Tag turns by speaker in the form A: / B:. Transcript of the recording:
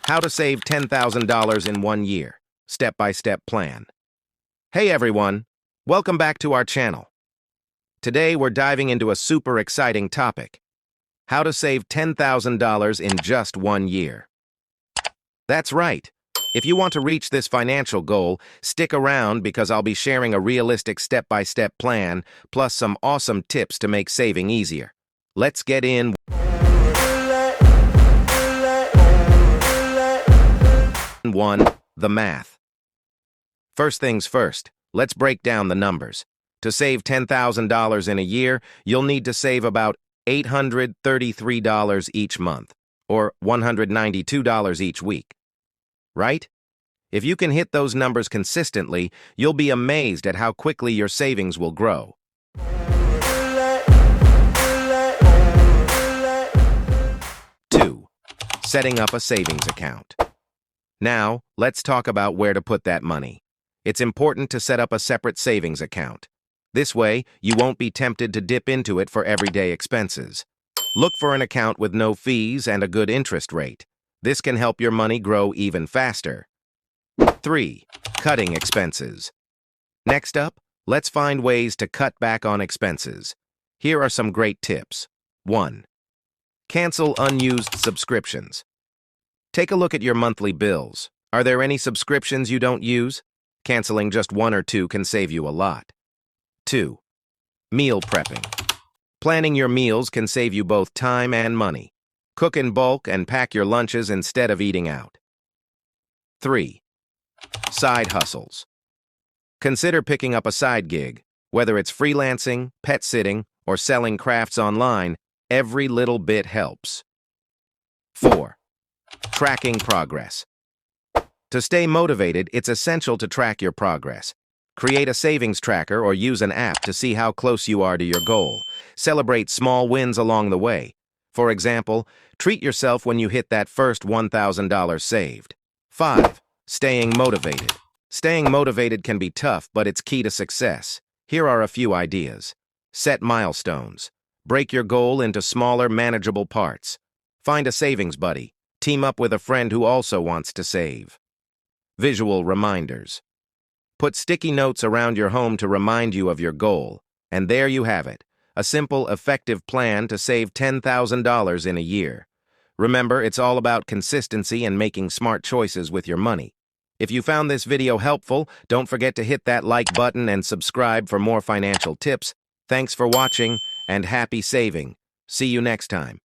A: How to save $10,000 in 1 year. Step-by-step plan. Hey everyone, welcome back to our channel. Today we're diving into a super exciting topic. How to save $10,000 in just 1 year. That's right. If you want to reach this financial goal, stick around because I'll be sharing a realistic step-by-step plan, plus some awesome tips to make saving easier. Let's get in. 1. The math. First things first, let's break down the numbers. To save $10,000 in a year, you'll need to save about $833 each month, or $192 each week. Right? If you can hit those numbers consistently, you'll be amazed at how quickly your savings will grow. 2. Setting up a savings account. Now, let's talk about where to put that money. It's important to set up a separate savings account. This way, you won't be tempted to dip into it for everyday expenses. Look for an account with no fees and a good interest rate. This can help your money grow even faster. 3. Cutting expenses. Next up, let's find ways to cut back on expenses. Here are some great tips. 1. Cancel unused subscriptions. Take a look at your monthly bills. Are there any subscriptions you don't use? Canceling just 1 or 2 can save you a lot. 2. Meal prepping. Planning your meals can save you both time and money. Cook in bulk and pack your lunches instead of eating out. 3. Side hustles. Consider picking up a side gig. Whether it's freelancing, pet sitting, or selling crafts online, every little bit helps. 4. Tracking progress. To stay motivated, it's essential to track your progress. Create a savings tracker or use an app to see how close you are to your goal. Celebrate small wins along the way. For example, treat yourself when you hit that first $1,000 saved. 5. Staying motivated. Staying motivated can be tough, but it's key to success. Here are a few ideas. Set milestones. Break your goal into smaller, manageable parts. Find a savings buddy. Team up with a friend who also wants to save. Visual reminders. Put sticky notes around your home to remind you of your goal. And there you have it, a simple, effective plan to save $10,000 in a year. Remember, it's all about consistency and making smart choices with your money. If you found this video helpful, don't forget to hit that like button and subscribe for more financial tips. Thanks for watching, and happy saving. See you next time.